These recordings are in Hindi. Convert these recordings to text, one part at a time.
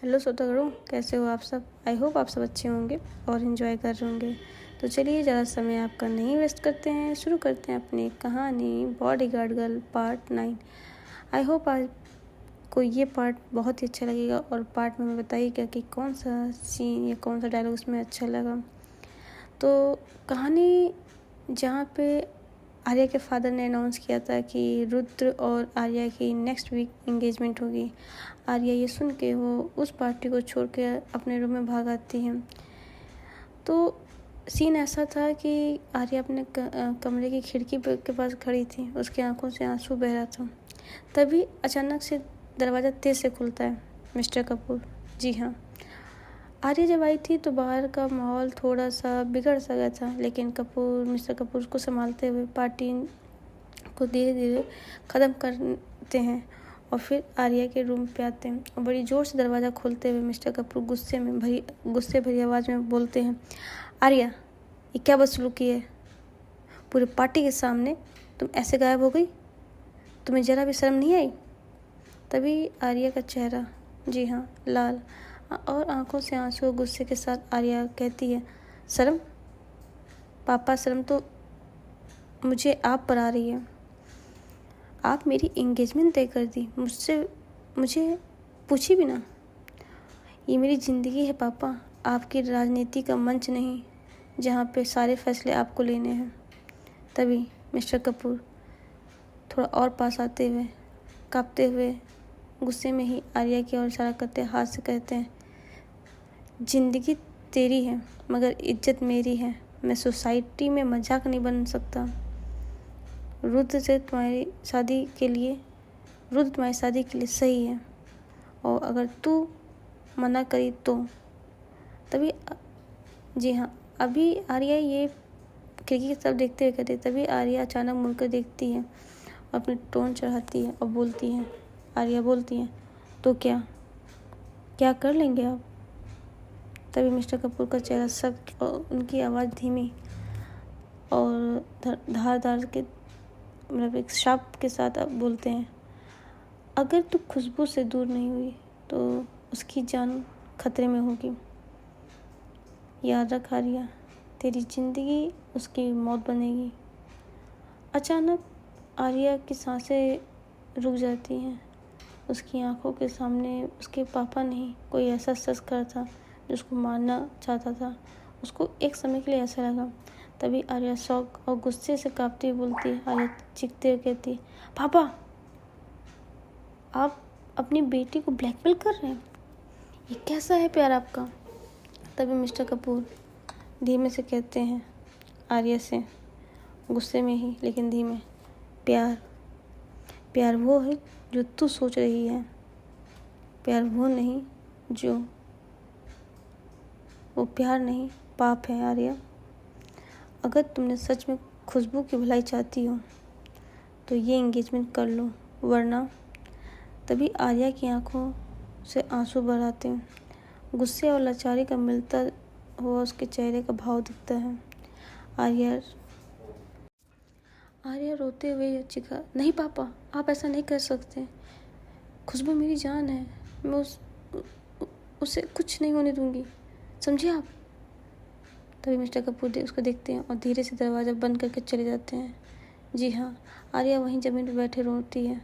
हेलो श्रोतागणों, कैसे हो आप सब। आई होप आप सब अच्छे होंगे और इन्जॉय कर रहे होंगे। तो चलिए ज़्यादा समय आपका नहीं वेस्ट करते हैं, शुरू करते हैं अपनी कहानी bodyguard girl part 9। I hope आपको ये पार्ट बहुत ही अच्छा लगेगा और पार्ट में बताइएगा कि कौन सा सीन या कौन सा डायलॉग उसमें अच्छा लगा। तो कहानी जहाँ पे आर्या के फादर ने अनाउंस किया था कि रुद्र और आर्या की नेक्स्ट वीक इंगेजमेंट होगी। आर्या ये सुन के वो उस पार्टी को छोड़ के अपने रूम में भाग आती है। तो सीन ऐसा था कि आर्या अपने कमरे की खिड़की के पास खड़ी थी, उसकी आंखों से आंसू बह रहा था। तभी अचानक से दरवाज़ा तेज से खुलता है। मिस्टर कपूर, जी हाँ, आर्या जब आई थी तो बाहर का माहौल थोड़ा सा बिगड़ सा गया था, लेकिन मिस्टर कपूर को संभालते हुए पार्टी को धीरे धीरे ख़त्म करते हैं और फिर आर्या के रूम पे आते हैं और बड़ी ज़ोर से दरवाज़ा खोलते हुए मिस्टर कपूर गुस्से भरी आवाज़ में बोलते हैं, आर्या ये क्या बदसलूकी है, पूरे पार्टी के सामने तुम ऐसे गायब हो गई, तुम्हें ज़रा भी शर्म नहीं आई। तभी आर्या का चेहरा, जी हाँ, लाल और आंखों से आंसू और गुस्से के साथ आर्या कहती है, शर्म पापा, शर्म तो मुझे आप पर आ रही है। आप मेरी एंगेजमेंट तय कर दी, मुझे पूछी भी ना। ये मेरी ज़िंदगी है पापा, आपकी राजनीति का मंच नहीं जहाँ पे सारे फैसले आपको लेने हैं। तभी मिस्टर कपूर थोड़ा और पास आते हुए कांपते हुए गुस्से में ही आर्या की ओर इशारा करते हाथ से कहते हैं, ज़िंदगी तेरी है मगर इज्जत मेरी है। मैं सोसाइटी में मजाक नहीं बन सकता। रुद्र तुम्हारी शादी के लिए सही है और अगर तू मना करी तो। तभी जी हाँ, अभी आर्या ये खिड़की की तरफ देखते हुए कहते, तभी आर्या अचानक मुड़कर देखती है और अपनी टोन चढ़ाती है और बोलती है, आर्या बोलती है, तो क्या कर लेंगे आप। तभी मिस्टर कपूर का चेहरा सख्त और उनकी आवाज़ धीमी और धारदार के मतलब एक शाप के साथ आप बोलते हैं, अगर तू खुशबू से दूर नहीं हुई तो उसकी जान खतरे में होगी। याद रख आर्या, तेरी ज़िंदगी उसकी मौत बनेगी। अचानक आर्या की सांसें रुक जाती हैं। उसकी आंखों के सामने उसके पापा नहीं, कोई ऐसा शख्स खड़ा था जो उसको मारना चाहता था। उसको एक समय के लिए ऐसा लगा। तभी आर्या शौक और गुस्से से कांपती हुई बोलती है, आर्या चीखते हुए कहती है, पापा आप अपनी बेटी को ब्लैकमेल कर रहे हैं, ये कैसा है प्यार आपका। तभी मिस्टर कपूर धीमे से कहते हैं आर्या से, गुस्से में ही लेकिन धीमे, प्यार वो है जो तू सोच रही है, प्यार वो प्यार नहीं पाप है आर्या। अगर तुमने सच में खुशबू की भलाई चाहती हो तो ये एंगेजमेंट कर लो, वरना। तभी आर्या की आंखों से आंसू भर आते हैं। गुस्से और लाचारी का मिलता हुआ उसके चेहरे का भाव दिखता है। आर्या रोते हुए चिल्ला, नहीं पापा, आप ऐसा नहीं कर सकते। खुशबू मेरी जान है, मैं उसे कुछ नहीं होने दूंगी, समझिए आप। तभी मिस्टर कपूर उसको देखते हैं और धीरे से दरवाज़ा बंद करके चले जाते हैं। जी हाँ, आर्या वहीं ज़मीन पर बैठे रोती है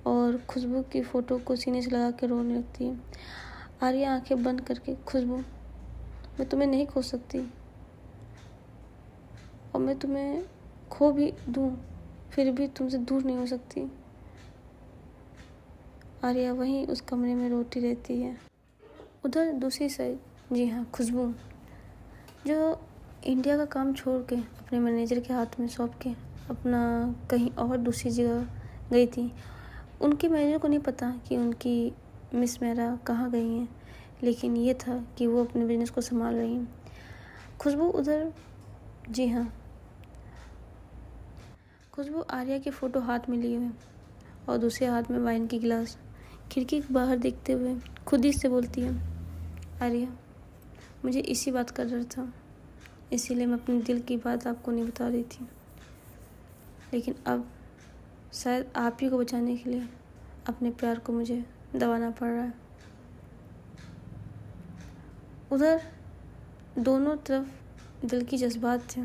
और खुशबू की फ़ोटो को सीने से लगा के रोने लगती है। आर्या आंखें बंद करके, खुशबू मैं तुम्हें नहीं खो सकती और मैं तुम्हें खो भी दूँ फिर भी तुमसे दूर नहीं हो सकती। आर्या वहीं उस कमरे में रोती रहती है। उधर दूसरी साइड, जी हाँ, खुशबू जो इंडिया का काम छोड़ के अपने मैनेजर के हाथ में सौंप के अपना कहीं और दूसरी जगह गई थी। उनके मैनेजर को नहीं पता कि उनकी मिस मेरा कहाँ गई हैं, लेकिन ये था कि वो अपने बिजनेस को संभाल रही हैं। खुशबू उधर, जी हाँ, खुशबू आर्या की फ़ोटो हाथ में लिए हुए और दूसरे हाथ में वाइन की गिलास खिड़की के बाहर देखते हुए खुद ही से बोलती है, आर्या मुझे इसी बात का डर था, इसीलिए मैं अपने दिल की बात आपको नहीं बता रही थी, लेकिन अब शायद आप ही को बचाने के लिए अपने प्यार को मुझे दबाना पड़ रहा है। उधर दोनों तरफ दिल की जज्बात थे,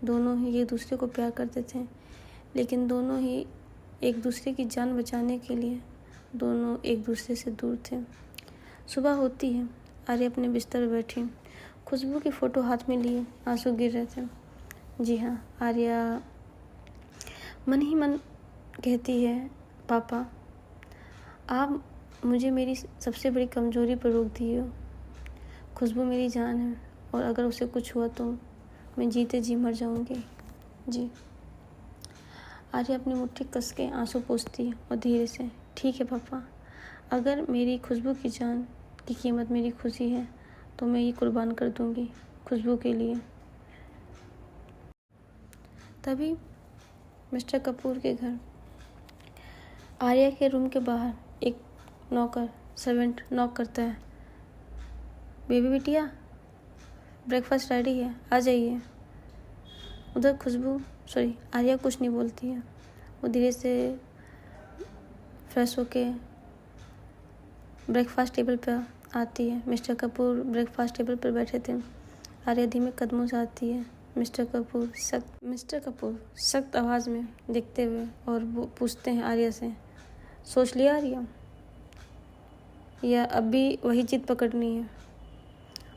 दोनों ही एक दूसरे को प्यार करते थे, लेकिन दोनों ही एक दूसरे की जान बचाने के लिए दोनों एक दूसरे से दूर थे। सुबह होती है, आर्या अपने बिस्तर पर बैठी खुशबू की फ़ोटो हाथ में लिए आंसू गिर रहे थे। जी हाँ, आर्या मन ही मन कहती है, पापा आप मुझे मेरी सबसे बड़ी कमज़ोरी पर रोक दिए हो। खुशबू मेरी जान है और अगर उसे कुछ हुआ तो मैं जीते जी मर जाऊंगी। जी। आर्या अपनी मुट्ठी कस के आंसू पोंछती है और धीरे से, ठीक है पापा, अगर मेरी खुशबू की जान की कीमत मेरी खुशी है तो मैं ये कुर्बान कर दूंगी खुशबू के लिए। तभी मिस्टर कपूर के घर आर्या के रूम के बाहर एक नौकर सर्वेंट नॉक करता है। बेबी बिटिया, ब्रेकफास्ट रेडी है, आ जाइए। उधर आर्या कुछ नहीं बोलती है। वो धीरे से फ्रेश होके ब्रेकफास्ट टेबल पर आती है। मिस्टर कपूर ब्रेकफास्ट टेबल पर बैठे थे। आर्या धीमे कदमों से आती है। मिस्टर कपूर सख्त आवाज़ में देखते हुए और वो पूछते हैं आर्या से, सोच लिया आर्या, या अब भी वही जिद पकड़नी है?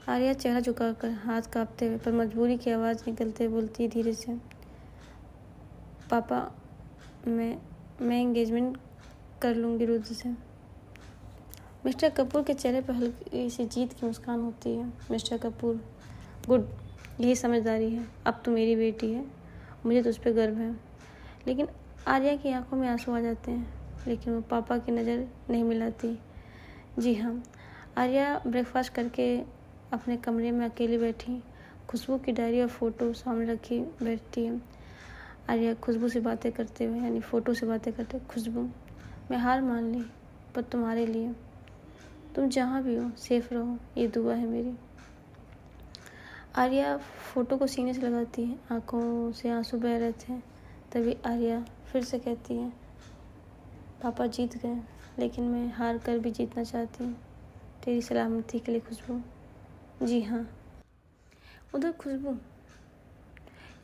आर्या चेहरा झुकाकर हाथ कांपते हुए पर मजबूरी की आवाज़ निकलते बोलती है धीरे से, पापा मैं एंगेजमेंट कर लूँगी रुद्र से। मिस्टर कपूर के चेहरे पर हल्की सी जीत की मुस्कान होती है। मिस्टर कपूर, गुड, यही समझदारी है। अब तो मेरी बेटी है, मुझे तो उस पर गर्व है। लेकिन आर्या की आंखों में आंसू आ जाते हैं, लेकिन वो पापा की नज़र नहीं मिलाती। जी हाँ, आर्या ब्रेकफास्ट करके अपने कमरे में अकेली बैठी खुशबू की डायरी और फ़ोटो सामने रखी बैठती है। आर्या खुशबू से बातें करते हुए, यानी फ़ोटो से बातें करते, खुशबू मैं हार मान ली, पर तुम्हारे लिए, तुम जहाँ भी हो सेफ रहो, ये दुआ है मेरी। आर्या फ़ोटो को सीने से लगाती है, आंखों से आंसू बह रहे थे। तभी आर्या फिर से कहती है, पापा जीत गए, लेकिन मैं हार कर भी जीतना चाहती हूँ, तेरी सलामती के लिए खुशबू। जी हाँ। उधर खुशबू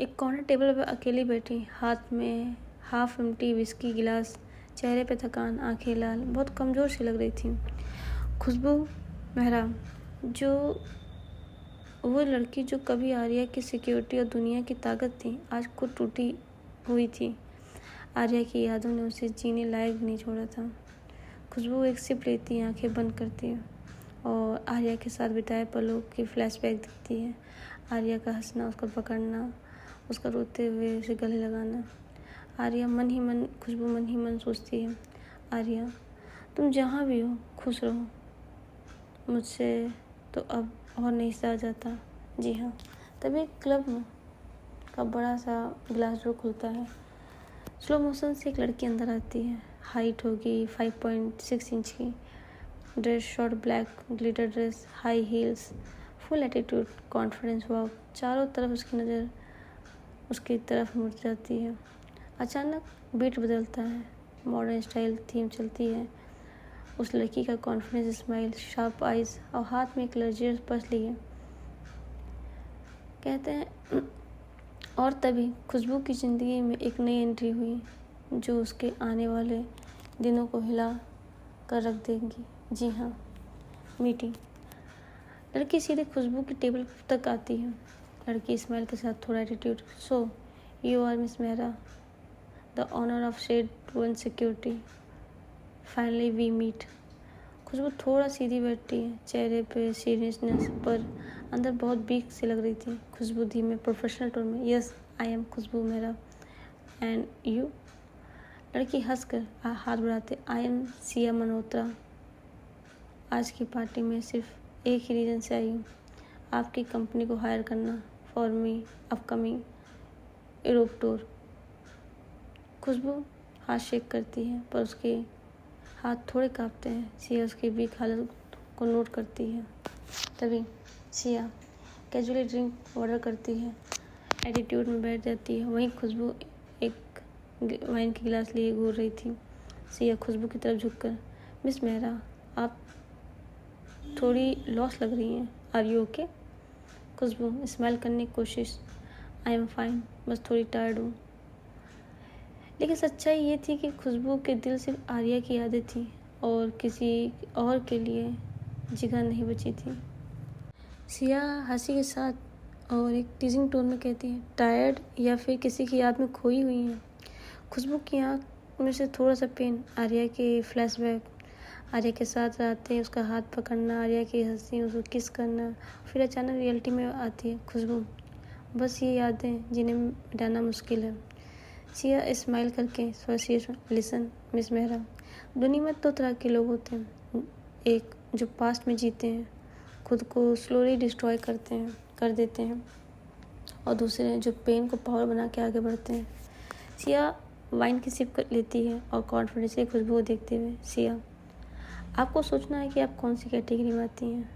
एक कॉर्नर टेबल पर अकेली बैठी, हाथ में हाफ एम्प्टी विस्की गिलास, चेहरे पे थकान, आंखें लाल, बहुत कमज़ोर सी लग रही थी। खुशबू मेहरा, जो वो लड़की जो कभी आर्या की सिक्योरिटी और दुनिया की ताकत थी, आज खुद टूटी हुई थी। आर्या की यादों ने उसे जीने लायक नहीं छोड़ा था। खुशबू एक सिप लेती है, आंखें बंद करती है और आर्या के साथ बिताए पलों की फ्लैशबैक दिखती है। आर्या का हंसना, उसको पकड़ना, उसका रोते हुए उसे गले लगाना। खुशबू मन ही मन सोचती है, आर्या तुम जहाँ भी हो खुश रहो, मुझसे तो अब और नहीं सहा जाता। जी हाँ। तभी क्लब में का बड़ा सा ग्लास डोर खुलता है। स्लो मोशन से एक लड़की अंदर आती है। हाइट होगी 5.6 इंच की, dress short black glitter dress, high heels, full attitude, confidence walk. चारों तरफ उसकी नज़र उसकी तरफ मुड़ जाती है। अचानक बीट बदलता है, मॉडर्न स्टाइल थीम चलती है। उस लड़की का कॉन्फिडेंस स्माइल, शार्प आइज और हाथ में एक लग्जरियस पर्स लिए कहते हैं। और तभी खुशबू की ज़िंदगी में एक नई एंट्री हुई जो उसके आने वाले दिनों को हिला कर रख देंगी। जी हाँ, मीटिंग। लड़की सीधे खुशबू की टेबल तक आती है। लड़की स्माइल के साथ थोड़ा attitude, so you are miss Mehra, the owner of shed 1 security, finally we meet. Khushboo थोड़ा सीधी बैठती है, चेहरे पे सीरियसनेस पर अंदर बहुत वीक सी लग रही थी। खुशबू धीमे प्रोफेशनल टोन में, yes I am Khushboo Mehra, and you? लड़की हंसकर हाथ बढ़ाते, आई एम सिया मल्होत्रा। आज की पार्टी में सिर्फ एक ही रीज़न से आई हूँ, आपकी कंपनी को हायर करना for me upcoming Europe tour. Khushboo हाथ शेक करती है पर उसके हाथ थोड़े कांपते हैं। सिया उसकी वीक हालत को नोट करती है। तभी सिया कैजुअली ड्रिंक ऑर्डर करती है, एटीट्यूड में बैठ जाती है। वहीं खुशबू एक वाइन की गिलास लिए घूर रही थी। सिया खुशबू की तरफ झुककर, मिस मेहरा, आप थोड़ी लॉस लग रही हैं। Are you okay? Khushboo smile करने की कोशिश। आई एम फाइन, बस थोड़ी टायर्ड हूँ। लेकिन सच्चाई ये थी कि खुशबू के दिल सिर्फ आर्या की यादें थी और किसी और के लिए जगह नहीं बची थी। सिया हंसी के साथ और एक टीजिंग टोन में कहती है, टायर्ड या फिर किसी की याद में खोई हुई है? खुशबू की आँख में से थोड़ा सा पेन, आर्या के फ्लैशबैक, आर्या के साथ रहते उसका हाथ पकड़ना, आर्या की हंसी, उसको किस करना, फिर अचानक रियलिटी में आती है खुशबू। बस ये यादें जिन्हें मिटाना मुश्किल है। सिया स्माइल करके लिसन मिस मेहरा, दुनिया में 2 तरह के लोग होते हैं। एक जो पास्ट में जीते हैं, खुद को स्लोली डिस्ट्रॉय कर देते हैं, और दूसरे जो पेन को पावर बना के आगे बढ़ते हैं। सिया वाइन की सिप कर लेती है और कॉन्फिडेंसली खुशबू को देखते हुए, सिया आपको सोचना है कि आप कौन सी कैटेगरी में आती हैं।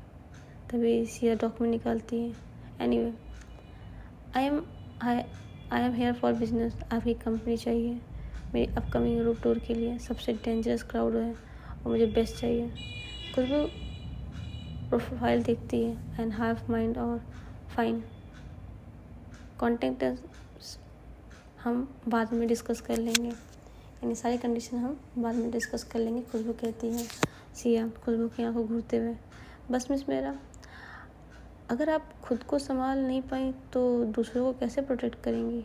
तभी सिया डॉक्यूमेंट निकालती है। Anyway, I am here for business. आपकी कंपनी चाहिए मेरी अपकमिंग यूरोप टूर के लिए। सबसे डेंजरस क्राउड है और मुझे बेस्ट चाहिए। खुशबू प्रोफाइल देखती है एंड हाफ माइंड और फाइन, कॉन्टेक्ट हम बाद में डिस्कस कर लेंगे, यानी सारी कंडीशन हम बाद में डिस्कस कर लेंगे, खुशबू कहती है। सिया खुशबू की आंखों घूरते हुए, बस मिस मेरा, अगर आप खुद को संभाल नहीं पाई तो दूसरों को कैसे प्रोटेक्ट करेंगी?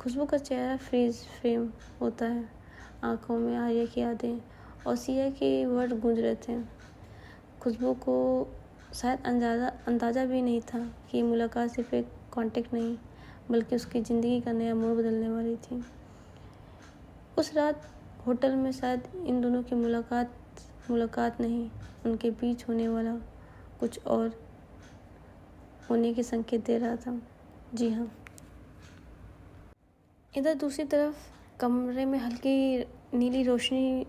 खुशबू का चेहरा फ्रीज फ्रेम होता है, आंखों में आर्या की यादें और सिया के वर्ड गूंज रहे थे। खुशबू को शायद अंदाज़ा भी नहीं था कि मुलाकात सिर्फ एक कॉन्टेक्ट नहीं बल्कि उसकी ज़िंदगी का नया मोड़ बदलने वाली थी। उस रात होटल में शायद इन दोनों की मुलाकात नहीं, उनके बीच होने वाला कुछ और होने के संकेत दे रहा था। जी हाँ। इधर दूसरी तरफ कमरे में हल्की नीली रोशनी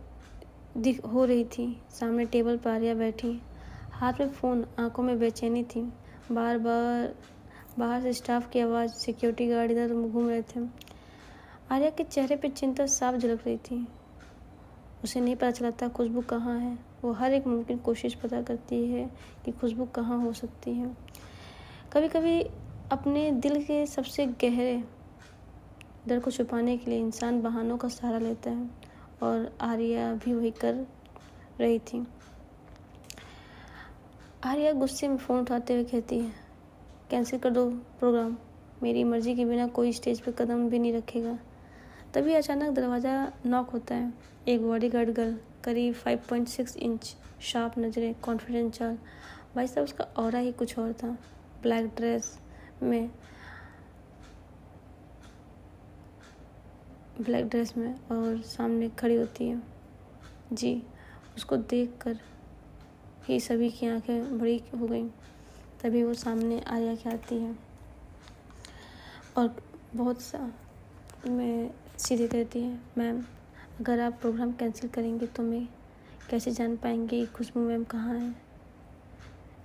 हो रही थी। सामने टेबल पर आर्या बैठी, हाथ में फ़ोन, आंखों में बेचैनी थी। बाहर से स्टाफ की आवाज़, सिक्योरिटी गार्ड इधर घूम रहे थे। आर्या के चेहरे पे चिंता साफ झलक रही थी। उसे नहीं पता चला था खुशबू कहाँ है। वो हर एक मुमकिन कोशिश पता करती है कि खुशबू कहाँ हो सकती है। कभी कभी अपने दिल के सबसे गहरे डर को छुपाने के लिए इंसान बहानों का सहारा लेता है, और आर्या भी वही कर रही थी। आर्या गुस्से में फ़ोन उठाते हुए कहती है, कैंसिल कर दो प्रोग्राम, मेरी मर्जी के बिना कोई स्टेज पर कदम भी नहीं रखेगा। तभी अचानक दरवाज़ा नॉक होता है। एक बॉडीगार्ड गर्ल, करीब 5.6 इंच, शार्प नज़रें, कॉन्फिडेंट चाल। भाई साहब उसका ऑरा ही कुछ और था। ब्लैक ड्रेस में और सामने खड़ी होती है। जी, उसको देखकर ही सभी की आंखें बड़ी हो गईं। तभी वो सामने आर्या के आती है और बहुत सा मैं सीधे कहती है, मैम अगर आप प्रोग्राम कैंसिल करेंगे तो मैं कैसे जान पाएंगे कि खुशबू मैम कहाँ हैं?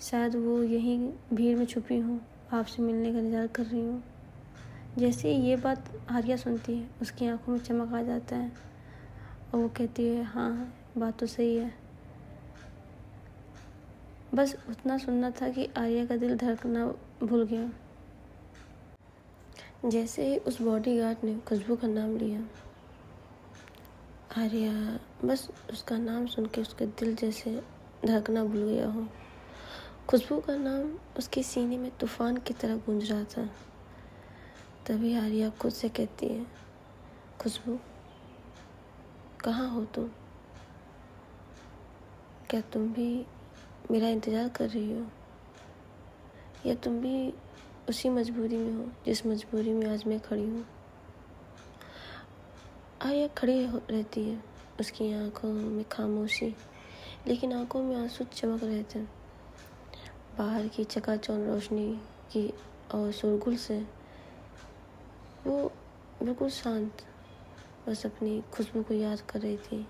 शायद वो यहीं भीड़ में छुपी हूँ, आपसे मिलने का इंतज़ार कर रही हूँ। जैसे ही ये बात आर्या सुनती है, उसकी आंखों में चमक आ जाता है और वो कहती है, हाँ बात तो सही है। बस उतना सुनना था कि आर्या का दिल धड़कना भूल गया। जैसे ही उस बॉडीगार्ड ने खुशबू का नाम लिया, आर्या बस उसका नाम सुन के उसके दिल जैसे धड़कना भूल गया हो। खुशबू का नाम उसके सीने में तूफान की तरह गूंज रहा था। तभी आर्या खुद से कहती है, खुशबू कहाँ हो तुम? क्या तुम भी मेरा इंतज़ार कर रही हो, या तुम भी उसी मजबूरी में हो जिस मजबूरी में आज मैं खड़ी हूँ? आर्या खड़ी रहती है, उसकी आंखों में खामोशी, लेकिन आंखों में आंसू चमक रहे थे। बाहर की चकाचौंध रोशनी की और शोरगुल से वो बिल्कुल शांत, बस अपनी खुशबू को याद कर रही थी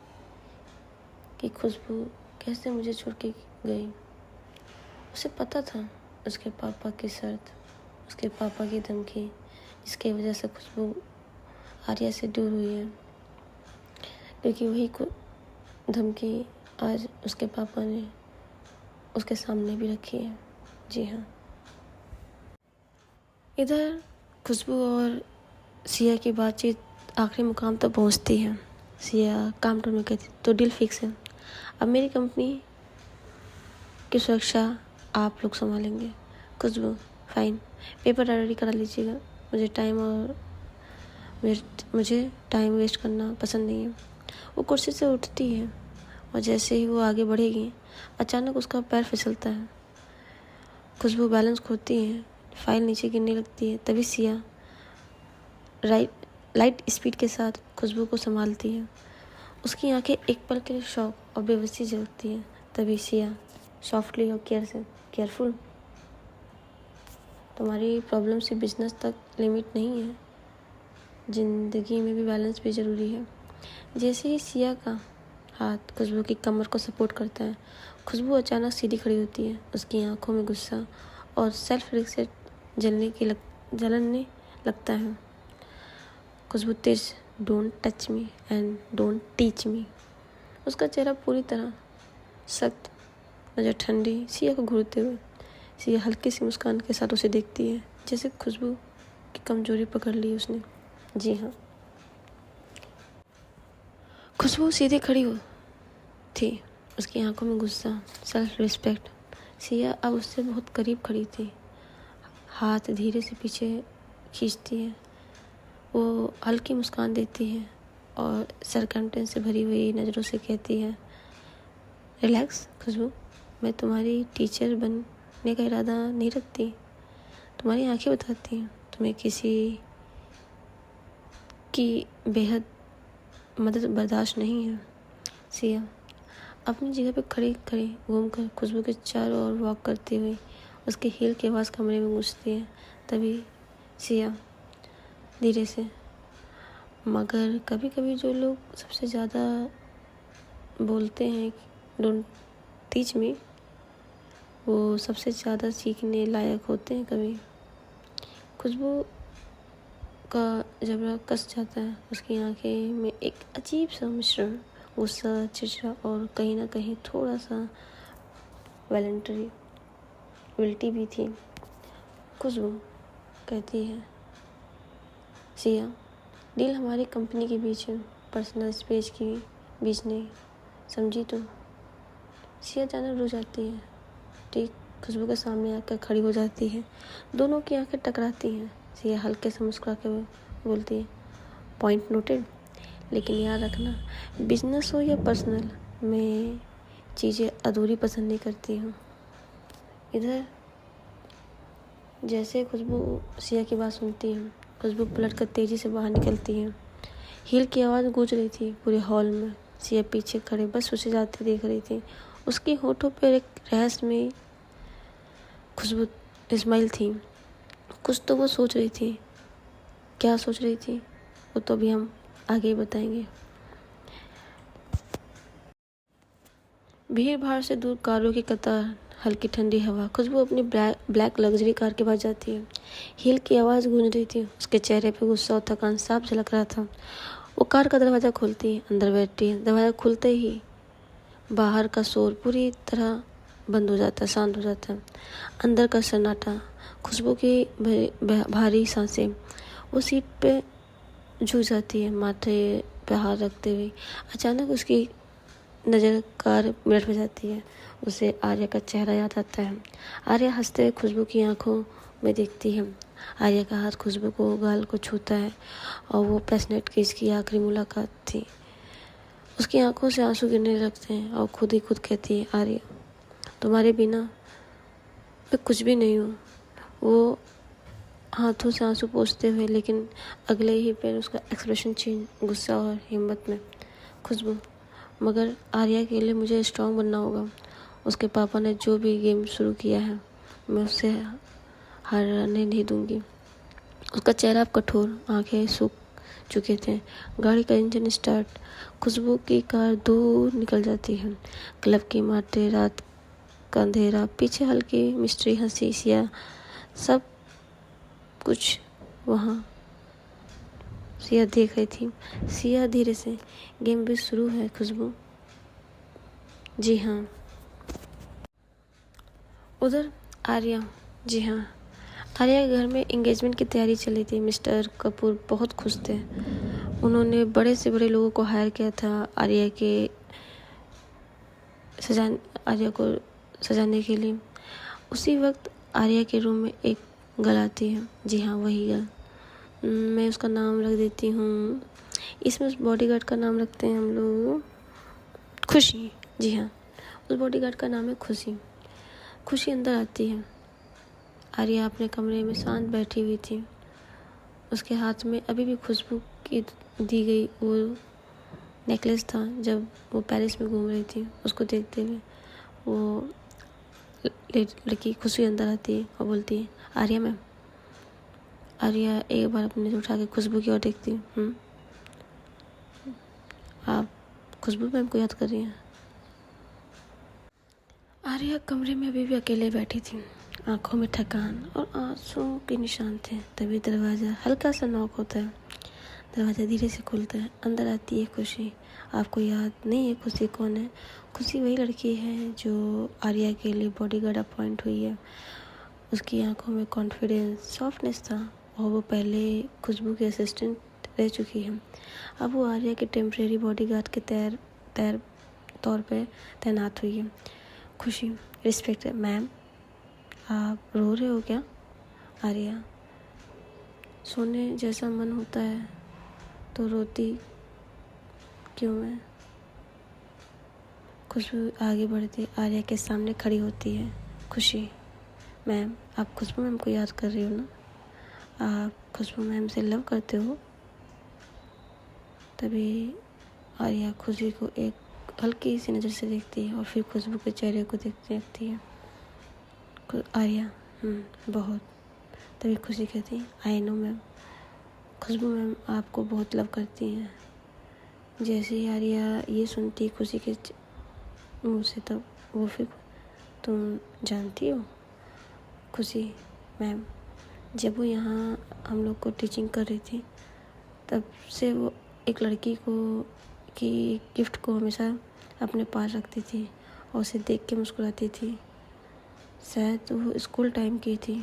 कि खुशबू कैसे मुझे छोड़ के गई। उसे पता था उसके पापा की शर्त, उसके पापा की धमकी, जिसकी वजह से खुशबू आर्या से दूर हुई है, क्योंकि वही धमकी आज उसके पापा ने उसके सामने भी रखी है। जी हाँ। इधर खुशबू और सिया की बातचीत आखिरी मुकाम तक पहुंचती है। सिया काम टर्म में कहती तो डील फिक्स है, अब मेरी कंपनी की सुरक्षा आप लोग संभालेंगे। खुशबू फाइन, पेपर रेडी करा लीजिएगा, मुझे टाइम वेस्ट करना पसंद नहीं है। वो कुर्सी से उठती है और जैसे ही वो आगे बढ़ेगी अचानक उसका पैर फिसलता है। खुशबू बैलेंस खोती है, फाइल नीचे गिरने लगती है। तभी सिया लाइट स्पीड के साथ खुशबू को संभालती है। उसकी आंखें एक पल के लिए शौक और बेबसी झलकती हैं। तभी सिया सॉफ्टली और केयरफुल, तुम्हारी प्रॉब्लम सिर्फ बिजनेस तक लिमिट नहीं है, ज़िंदगी में भी बैलेंस भी ज़रूरी है। जैसे ही सिया का हाथ खुशबू की कमर को सपोर्ट करता है, खुशबू अचानक सीधी खड़ी होती है। उसकी आंखों में गुस्सा और सेल्फ रिस्पेक्ट जलने लगता है। खुशबू तेज, don't touch me and don't teach me. उसका चेहरा पूरी तरह सख्त, नजर ठंडी सिया को घूरते हुए। सिया हल्की सी मुस्कान के साथ उसे देखती है, जैसे खुशबू की कमजोरी पकड़ ली उसने। जी हाँ, खुशबू सीधे खड़ी हो थी, उसकी आंखों में गुस्सा, सेल्फ रिस्पेक्ट। सिया अब उससे बहुत करीब खड़ी थी, हाथ धीरे से पीछे खींचती है। वो हल्की मुस्कान देती है और सरकमटेंस से भरी हुई नज़रों से कहती है, रिलैक्स खुशबू, मैं तुम्हारी टीचर बनने का इरादा नहीं रखती। तुम्हारी आंखें बताती हैं तुम्हें किसी की बेहद मदद बर्दाश्त नहीं है। सिया अपनी जगह पे खड़ी खड़ी घूमकर खुशबू के चारों ओर वॉक करती हुई उसके हील की आवाज़ कमरे में गूंजती है। तभी सिया धीरे से, मगर कभी कभी जो लोग सबसे ज़्यादा बोलते हैं डोंट टीच मी, वो सबसे ज़्यादा सीखने लायक होते हैं। कभी खुशबू का जबड़ा कस जाता है, उसकी आंखें में एक अजीब सा मिश्रण, गुस्सा, चिड़चिड़ा और कहीं ना कहीं थोड़ा सा विल्टी भी थी। खुशबू कहती है, सिया, डील हमारी कंपनी के बीच है, पर्सनल स्पेस की बीच नहीं, समझी तो। सिया अचानक रुक जाती है, ठीक खुशबू के सामने आकर खड़ी हो जाती है। दोनों की आंखें टकराती हैं। सिया हल्के से मुस्कुरा के बोलती है, पॉइंट नोटेड, लेकिन याद रखना बिजनेस हो या पर्सनल, मैं चीज़ें अधूरी पसंद नहीं करती हूँ। इधर जैसे खुशबू सिया की बात सुनती है, खुशबू पलट कर तेज़ी से बाहर निकलती है। हील की आवाज़ गूंज रही थी पूरे हॉल में। सिया पीछे खड़े बस उसे जाते देख रही थी। उसके होठों पर एक रहस्यमयी खुशबू स्माइल थी। कुछ तो वो सोच रही थी। क्या सोच रही थी वो तो अभी हम आगे ही बताएंगे। भीड़ भाड़ से दूर कारों की कतार, हल्की ठंडी हवा। खुशबू अपनी ब्लैक लग्जरी कार के पास जाती है। हील की आवाज़ गूंज रही थी। उसके चेहरे पे गुस्सा और थकान साफ झलक रहा था। वो कार का दरवाज़ा खोलती है, अंदर बैठती है। दरवाज़ा खुलते ही बाहर का शोर पूरी तरह बंद हो जाता है, शांत हो जाता है। अंदर का सन्नाटा, खुशबू की भारी सांसें। वो सीट पे झुक जाती है, माथे पे हाथ रखते हुए। अचानक उसकी नज़र कार मिरर पे जाती है। उसे आर्या का चेहरा याद आता है। आर्या हंसते हुए खुशबू की आंखों में देखती है। आर्या का हाथ खुशबू को गाल को छूता है और वो पैशनेट की इसकी आखिरी मुलाकात थी। उसकी आंखों से आंसू गिरने लगते हैं और खुद ही खुद कहती है, आर्या, तुम्हारे बिना मैं कुछ भी नहीं हूँ। वो हाथों से आंसू पोंछते हुए, लेकिन अगले ही पैर उसका एक्सप्रेशन चेंज, गुस्सा और हिम्मत में। खुशबू, मगर आर्या के लिए मुझे स्ट्रांग बनना होगा। उसके पापा ने जो भी गेम शुरू किया है, मैं उससे हारने नहीं दूंगी। उसका चेहरा अब कठोर, आंखें सूख चुके थे। गाड़ी का इंजन स्टार्ट, खुशबू की कार दूर निकल जाती है। क्लब की इमारतें, रात का अंधेरा, पीछे हल्की मिस्ट्री हंसी, सिया, सब कुछ वहाँ सिया देख रही थी। सिया धीरे से, गेम भी शुरू है खुशबू। जी हाँ, उधर आर्या, जी हाँ, आर्या के घर में एंगेजमेंट की तैयारी चली थी। मिस्टर कपूर बहुत खुश थे। उन्होंने बड़े से बड़े लोगों को हायर किया था आर्या को सजाने के लिए। उसी वक्त आर्या के रूम में एक गर्ल आती है। जी हाँ, वही गर्ल। मैं उसका नाम रख देती हूँ, इसमें उस बॉडीगार्ड का नाम रखते हैं हम लोग खुशी। जी हाँ, उस बॉडीगार्ड का नाम है खुशी। खुशी अंदर आती है। आर्या अपने कमरे में शांत बैठी हुई थी। उसके हाथ में अभी भी खुशबू की दी गई वो नेकलेस था। जब वो पेरिस में घूम रही थी, उसको देखते हुए वो लड़की खुशी अंदर आती है और बोलती है, आर्या मैम। आर्या एक बार अपने उठा के खुशबू की ओर देखती है। आप खुशबू मैम को याद कर रही हैं? आर्या कमरे में अभी भी अकेले बैठी थी। आंखों में थकान और आंसुओं के निशान थे। तभी दरवाज़ा हल्का सा नॉक होता है। दरवाज़ा धीरे से खुलता है। अंदर आती है खुशी। आपको याद नहीं है खुशी कौन है? खुशी वही लड़की है जो आर्या के लिए बॉडीगार्ड अपॉइंट हुई है। उसकी आंखों में कॉन्फिडेंस, सॉफ्टनेस था और वो पहले खुशबू की असिस्टेंट रह चुकी है। अब वो आर्या के टेम्परेरी बॉडीगार्ड के तौर पे तैनात हुई है। खुशी, रिस्पेक्ट मैम। आप रो रहे हो क्या? आर्या, सोने जैसा मन होता है तो रोती क्यों मैं? खुशबू आगे बढ़ती आर्या के सामने खड़ी होती है। खुशी, मैम, आप खुशबू मैम को याद कर रही हो ना? आप खुशबू मैम से लव करते हो? तभी आर्या खुशी को एक हल्की सी नज़र से देखती है और फिर खुशबू के चेहरे को देखती रहती है। आर्या, बहुत। तभी खुशी कहती है, I know ma'am. Khushboo ma'am आपको बहुत लव करती हैं। जैसे ही आर्या ये सुनती खुशी के मुँह से, तब वो फिर, तुम जानती हो खुशी मैम, जब वो यहाँ हम लोग को टीचिंग कर रही थी तब से वो एक लड़की को की गिफ्ट को हमेशा अपने पास रखती थी और उसे देख के मुस्कुराती थी। शायद वो स्कूल टाइम की थी।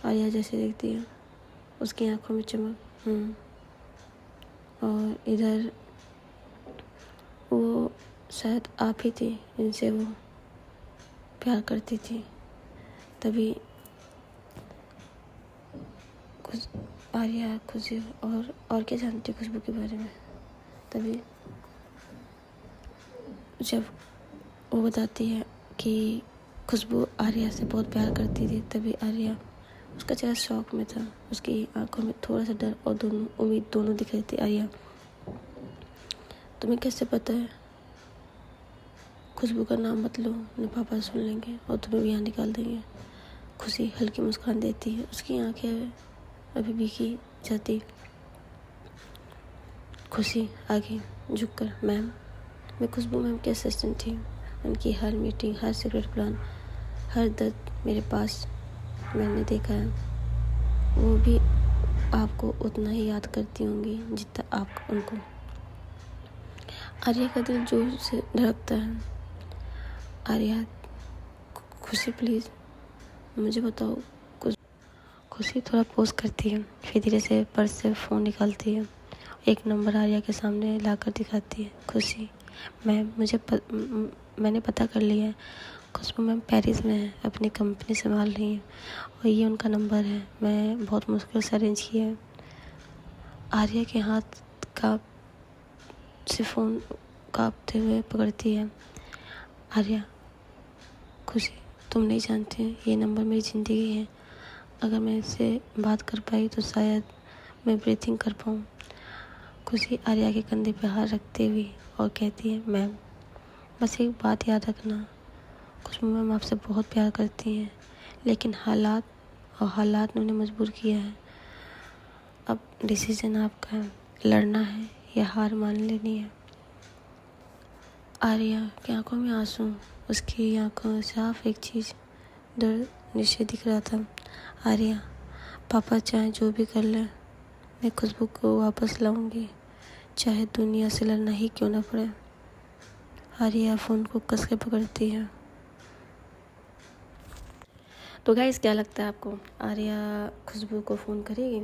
आर्या जैसे देखती है उसकी आंखों में चमक। और इधर वो शायद आप ही थी जिनसे वो प्यार करती थी। तभी आर्या खुशी और क्या जानती खुशबू के बारे में। तभी जब वो बताती है कि खुशबू आर्या से बहुत प्यार करती थी, तभी आर्या, उसका चेहरा शौक में था। उसकी आंखों में थोड़ा सा डर और उम्मीद दोनों दिख रही थी। आर्या, तुम्हें कैसे पता है? खुशबू का नाम मत लो, न पापा सुन लेंगे और तुम्हें भी यहाँ निकाल देंगे। खुशी हल्की मुस्कान देती है। उसकी आंखें अभी भी की जाती। खुशी आगे झुककर, मैम, मैं खुशबू मैम की असिस्टेंट थी। उनकी हर मीटिंग, हर सीक्रेट प्लान, हर दर्द मेरे पास मैंने देखा है। वो भी आपको उतना ही याद करती होंगी जितना आप उनको। आर्या का दिल जोर से धड़कता है। आर्या, खुशी प्लीज़ मुझे बताओ कुछ। खुशी थोड़ा पोज करती है, फिर धीरे से पर्स से फ़ोन निकालती है, एक नंबर आर्या के सामने लाकर दिखाती है। खुशी, मैम, मैंने पता कर लिया है। खुशबू मैम पेरिस में है, अपनी कंपनी संभाल रही हैं और ये उनका नंबर है। मैं बहुत मुश्किल से अरेंज किया है। आर्या के हाथ से फ़ोन काँपते हुए पकड़ती है। आर्या, खुशी, तुम नहीं जानती ये नंबर मेरी ज़िंदगी है। अगर मैं इससे बात कर पाई तो शायद मैं ब्रीथिंग कर पाऊँ। खुशी आर्या के कंधे पर हाथ रखते हुए और कहती है, मैम, बस एक बात याद रखना, खुशबू मैम आपसे बहुत प्यार करती हैं, लेकिन हालात ने उन्हें मजबूर किया है। अब डिसीजन आपका है, लड़ना है या हार मान लेनी है। आर्या की आंखों में आंसू, उसकी आंखों में साफ एक चीज़, डर निश्चय दिख रहा था। आर्या, पापा चाहे जो भी कर लें, मैं खुशबू को वापस लाऊंगी, चाहे दुनिया से लड़ना ही क्यों ना पड़े। आर्या फ़ोन को कस के पकड़ती है। तो गाइस क्या लगता है आपको, आर्या खुशबू को फ़ोन करेगी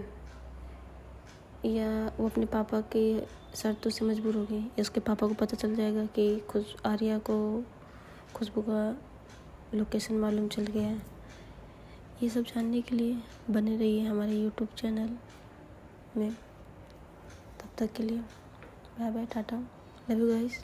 या वो अपने पापा के शर्तों से मजबूर होगी, या उसके पापा को पता चल जाएगा कि आर्या को खुशबू का लोकेशन मालूम चल गया है? ये सब जानने के लिए बने रहिए हमारे यूट्यूब चैनल में। तब तक के लिए bye bye, tata, love you guys.